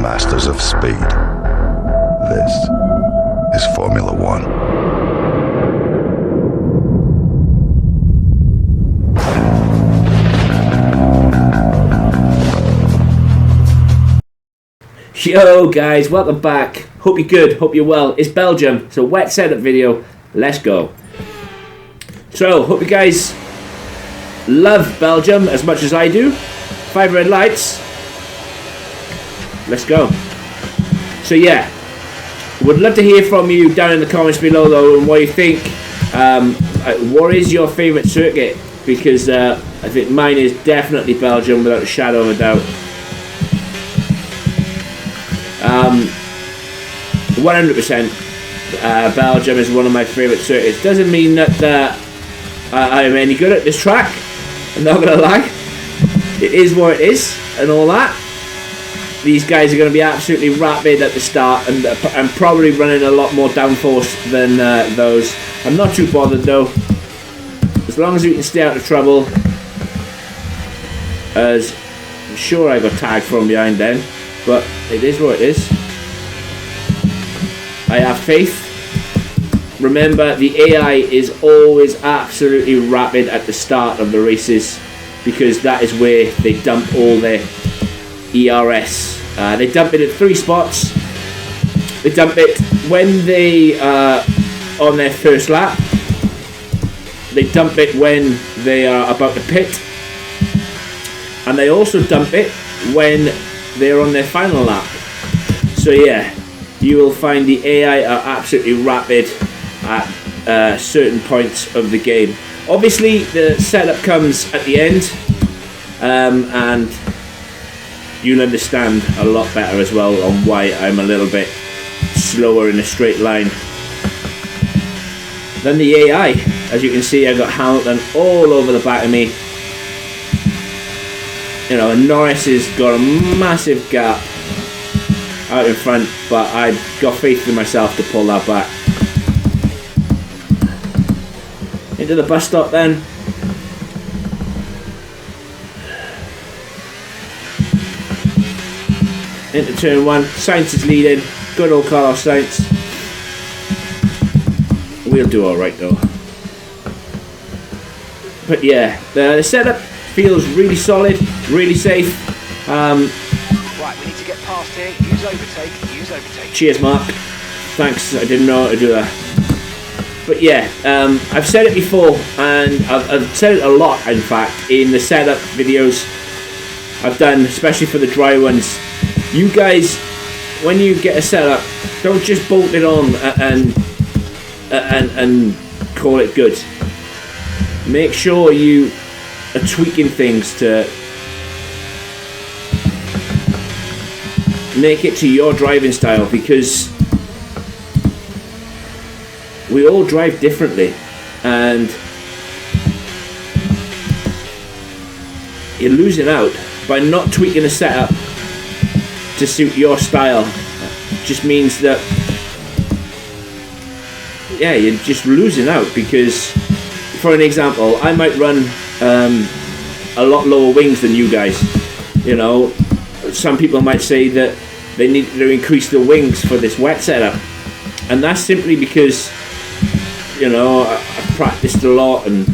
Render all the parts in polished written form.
masters of speed. This is Formula One. Yo guys, welcome back. Hope you're good, hope you're well. It's Belgium, it's a wet setup video. Let's go. So, hope you guys love Belgium as much as I do. 5 red lights. Let's go. So yeah, would love to hear from you down in the comments below though, and what you think. What is your favourite circuit? Because I think mine is definitely Belgium without a shadow of a doubt. 100% Belgium is one of my favourite circuits. Doesn't mean that I'm any good at this track, I'm not gonna lie. It is what it is and all that. These guys are going to be absolutely rapid at the start, and I'm probably running a lot more downforce than those. I'm not too bothered though, as long as we can stay out of trouble, as I'm sure I got tagged from behind then, but it is what it is. I have faith. Remember, the AI is always absolutely rapid at the start of the races, because that is where they dump all their ERS. They dump it at 3 spots. They dump it when they are on their first lap. They dump it when they are about to pit. And they also dump it when they're on their final lap. So yeah, you will find the AI are absolutely rapid at certain points of the game. Obviously the setup comes at the end, and you'll understand a lot better as well on why I'm a little bit slower in a straight line than the AI. As you can see, I got Hamilton all over the back of me. You know, and Norris has got a massive gap out in front, but I've got faith in myself to pull that back. Into the bus stop then. Into turn 1, Sainz is leading. Good old Carlos Sainz. We'll do alright though. But yeah, the setup feels really solid, really safe. Right, we need to get past here. Use overtake. Cheers, Mark. Thanks, I didn't know how to do that. But yeah, I've said it before, and I've said it a lot in fact, in the setup videos I've done, especially for the dry ones. You guys, when you get a setup, don't just bolt it on and call it good. Make sure you are tweaking things to make it to your driving style, because we all drive differently, and you're losing out by not tweaking the setup to suit your style. Just means that, yeah, you're just losing out, because for an example, I might run a lot lower wings than you guys. You know, some people might say that they need to increase the wings for this wet setup, and that's simply because, you know, I've practiced a lot, and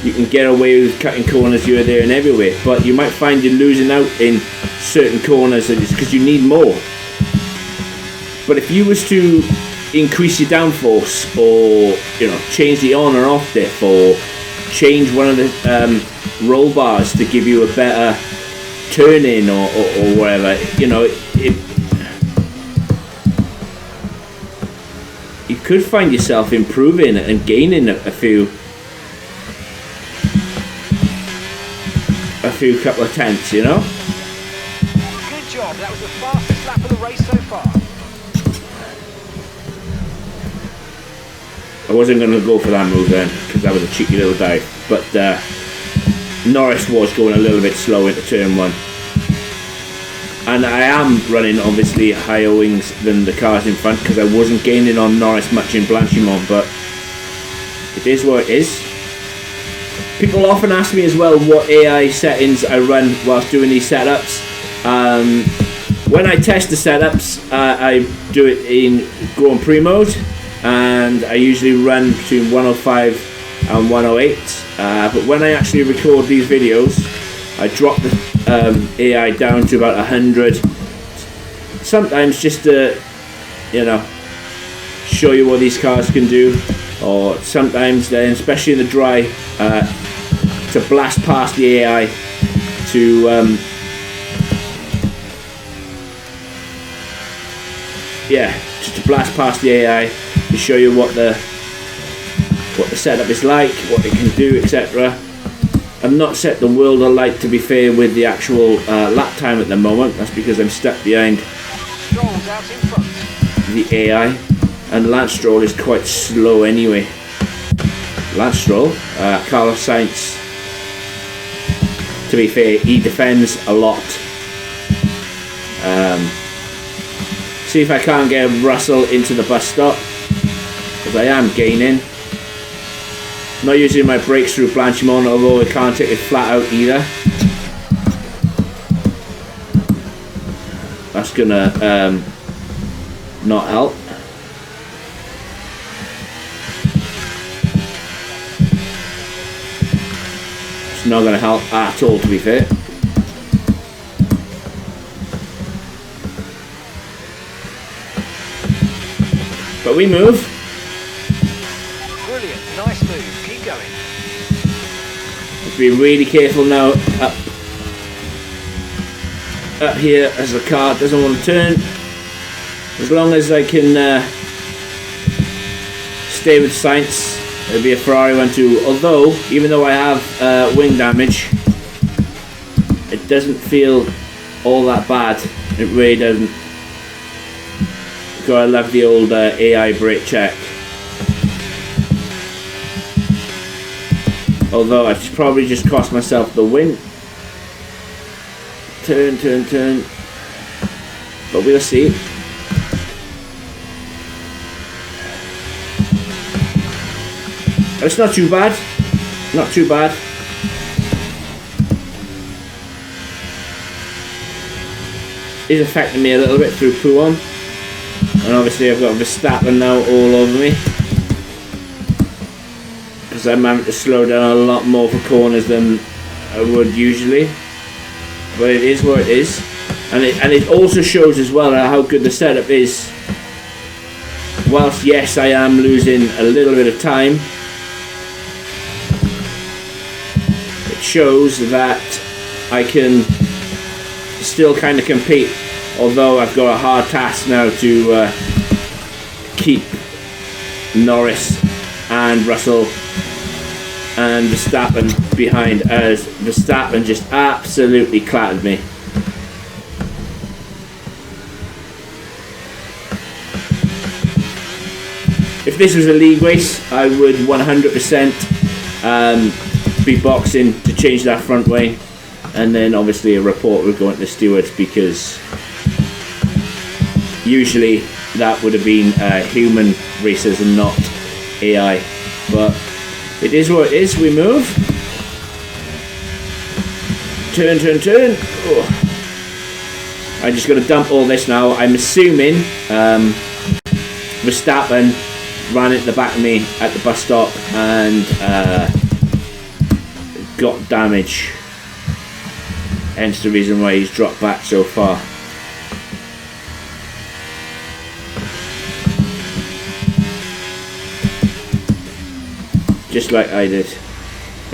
you can get away with cutting corners here, there and everywhere, but you might find you're losing out in certain corners because you need more. But if you was to increase your downforce, or, you know, change the on or off diff, or change one of the roll bars to give you a better turn in, or whatever, you know, you could find yourself improving and gaining a few couple of tenths, you know. Good job. That was the fastest lap of the race so far. I wasn't going to go for that move then, because that was a cheeky little dive, but Norris was going a little bit slow into turn 1, and I am running obviously higher wings than the cars in front, because I wasn't gaining on Norris much in Blanchimont, but it is what it is. People often ask me as well what AI settings I run whilst doing these setups. When I test the setups, I do it in Grand Prix mode, and I usually run between 105 and 108. But when I actually record these videos, I drop the AI down to about 100. Sometimes just to, you know, show you what these cars can do, or sometimes then, especially in the dry, to blast past the AI to just to blast past the AI to show you what the setup is like, what it can do, etc. I'm not set the world alight, to be fair, with the actual lap time at the moment. That's because I'm stuck behind Stroll's out in front. the AI, and Lance Stroll is quite slow anyway. Lance Stroll, Carlos Sainz, to be fair, he defends a lot. See if I can't get Russell into the bus stop, because I am gaining. Not using my brakes through Blanchimont, although I can't take it flat out either. That's gonna not help. It's not gonna help at all, to be fair. But we move. Brilliant, nice move, keep going. Let's be really careful now up here as the car doesn't want to turn. As long as I can stay with Sainz, it'll be a Ferrari 1-2. Although, even though I have wing damage, it doesn't feel all that bad. It really doesn't. I love the old AI brake check. Although I've probably just cost myself the win. Turn. But we'll see. It's not too bad. Not too bad. It's affecting me a little bit through Pouon. And obviously I've got Verstappen now all over me, because I'm having to slow down a lot more for corners than I would usually. But it is what it is, and it also shows as well how good the setup is. Whilst yes, I am losing a little bit of time, it shows that I can still kind of compete. Although I've got a hard task now to keep Norris and Russell and Verstappen behind, as Verstappen just absolutely clattered me. If this was a league race, I would 100% be boxing to change that front wing, and then obviously a report would go into the stewards, because usually that would have been human racers and not AI. But it is what it is. We move. Turn. Oh. I'm just going to dump all this now. I'm assuming Verstappen ran into the back of me at the bus stop and got damage. Hence the reason why he's dropped back so far. Just like I did,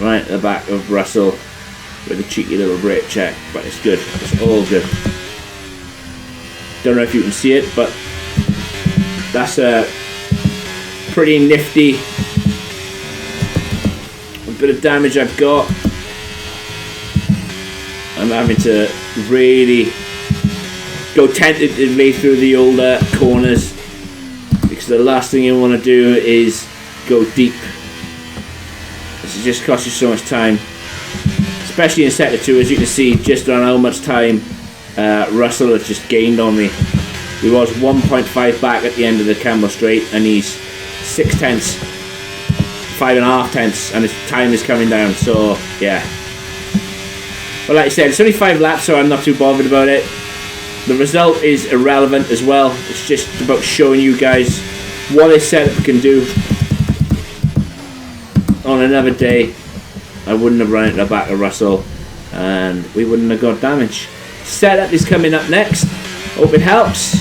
right at the back of Russell with a cheeky little brake check, but it's good, it's all good. Don't know if you can see it, but that's a pretty nifty bit of damage I've got. I'm having to really go tentatively through the older corners, because the last thing you want to do is go deep. This just costs you so much time, especially in sector 2, as you can see just on how much time Russell has just gained on me. He was 1.5 back at the end of the Campbell Straight, and he's 6 tenths, 5.5 tenths, and his time is coming down. So yeah, but like I said, it's only 5 laps, so I'm not too bothered about it. The result is irrelevant as well. It's just about showing you guys what this setup can do. On another day, I wouldn't have run into the back of Russell and we wouldn't have got damage. Setup is coming up next. Hope it helps.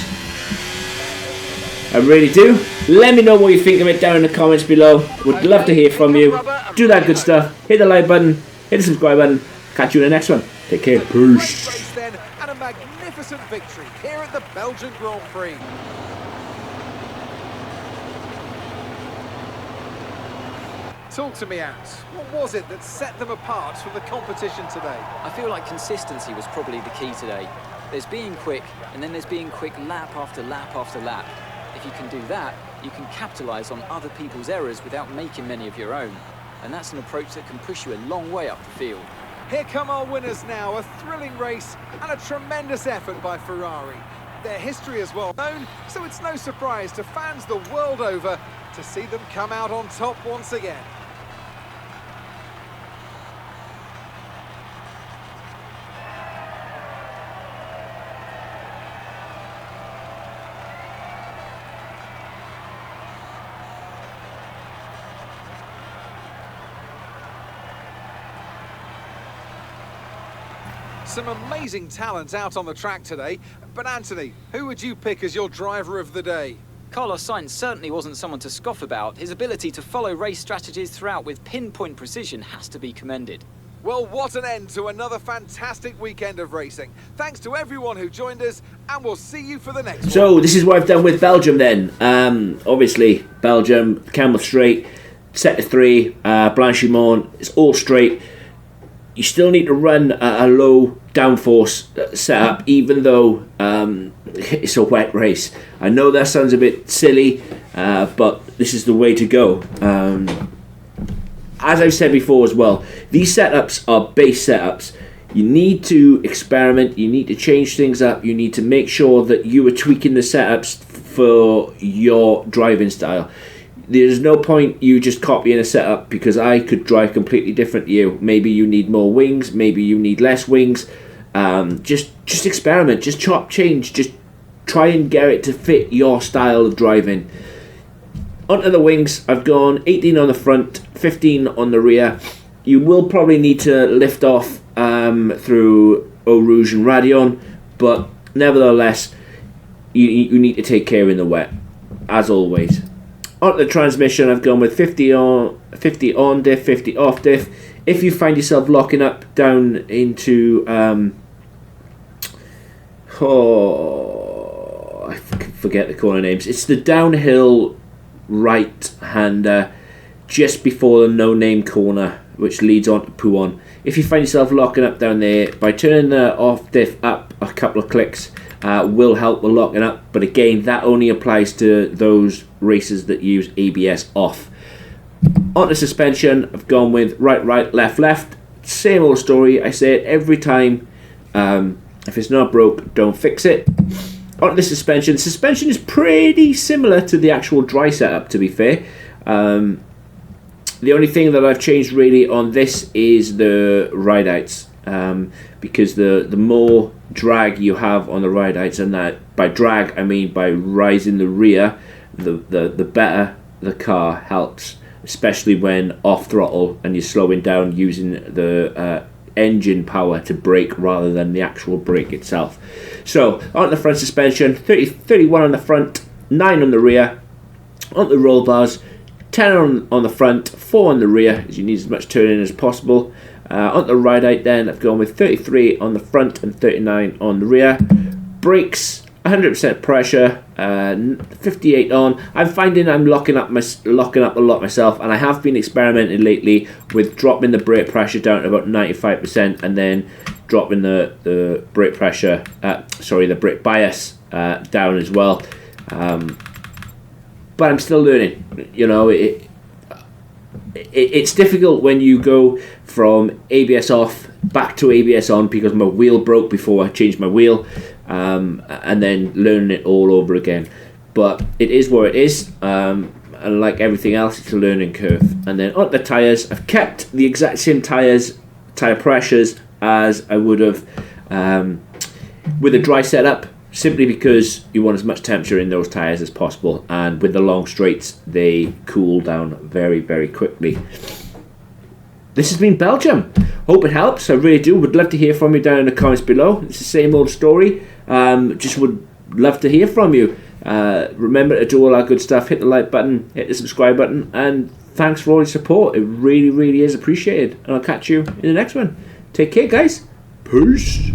I really do. Let me know what you think of it down in the comments below. Would love to hear from you. Do that good stuff. Hit the like button. Hit the subscribe button. Catch you in the next one. Take care. Peace. And a magnificent victory here at the Belgian Grand Prix. Talk to me, Ant. What was it that set them apart from the competition today? I feel like consistency was probably the key today. There's being quick, and then there's being quick lap after lap after lap. If you can do that, you can capitalise on other people's errors without making many of your own. And that's an approach that can push you a long way up the field. Here come our winners now, a thrilling race and a tremendous effort by Ferrari. Their history is well known, so it's no surprise to fans the world over to see them come out on top once again. Some amazing talent out on the track today, but Anthony, who would you pick as your driver of the day? Carlos Sainz certainly wasn't someone to scoff about. His ability to follow race strategies throughout with pinpoint precision has to be commended. Well, what an end to another fantastic weekend of racing. Thanks to everyone who joined us, and we'll see you for the next one. So this is what I've done with Belgium then. Obviously, Belgium, camel straight, set to 3, Blanchimont, it's all straight. You still need to run a low downforce setup, even though it's a wet race. I know that sounds a bit silly, but this is the way to go. As I've said before as well, these setups are base setups. You need to experiment, you need to change things up, you need to make sure that you are tweaking the setups for your driving style. There's no point you just copying a setup, because I could drive completely different to you. Maybe you need more wings, maybe you need less wings. Just experiment, just chop change, just try and get it to fit your style of driving. Onto the wings, I've gone 18 on the front, 15 on the rear. You will probably need to lift off through Eau Rouge and Raidillon, but nevertheless, you need to take care in the wet, as always. On the transmission, I've gone with 50 on diff, 50 off diff. If you find yourself locking up down into I forget the corner names. It's the downhill right-hander just before the no-name corner, which leads on to Pouhon. If you find yourself locking up down there, by turning the off diff up a couple of clicks, will help with locking up, but again, that only applies to those races that use ABS off. On the suspension, I've gone with right, left. Same old story. I say it every time. If it's not broke, don't fix it. On the suspension is pretty similar to the actual dry setup, to be fair. The only thing that I've changed really on this is the ride outs, because the more drag you have on the ride outs, and that by drag I mean by rising the rear, the better the car helps, especially when off throttle and you're slowing down using the engine power to brake rather than the actual brake itself. So on the front suspension, 31 on the front, 9 on the rear. On the roll bars, 10 on the front, 4 on the rear, as you need as much turning as possible. On the ride out then, I've gone with 33 on the front and 39 on the rear. Brakes, 100% pressure, 58 on. I'm finding I'm locking up a lot myself, and I have been experimenting lately with dropping the brake pressure down to about 95% and then dropping the brake pressure, the brake bias down as well. But I'm still learning. You know, it's difficult when you go from ABS off back to ABS on, because my wheel broke before I changed my wheel, and then learning it all over again. But it is what it is, and like everything else, it's a learning curve. And then on the tyres, I've kept the exact same tyre pressures as I would have with a dry setup, simply because you want as much temperature in those tyres as possible, and with the long straights they cool down very, very quickly. This has been Belgium. Hope it helps. I really do. Would love to hear from you down in the comments below. It's the same old story. Just would love to hear from you. Remember to do all that good stuff. Hit the like button, hit the subscribe button, and thanks for all your support. It really, really is appreciated. And I'll catch you in the next one. Take care, guys. Peace.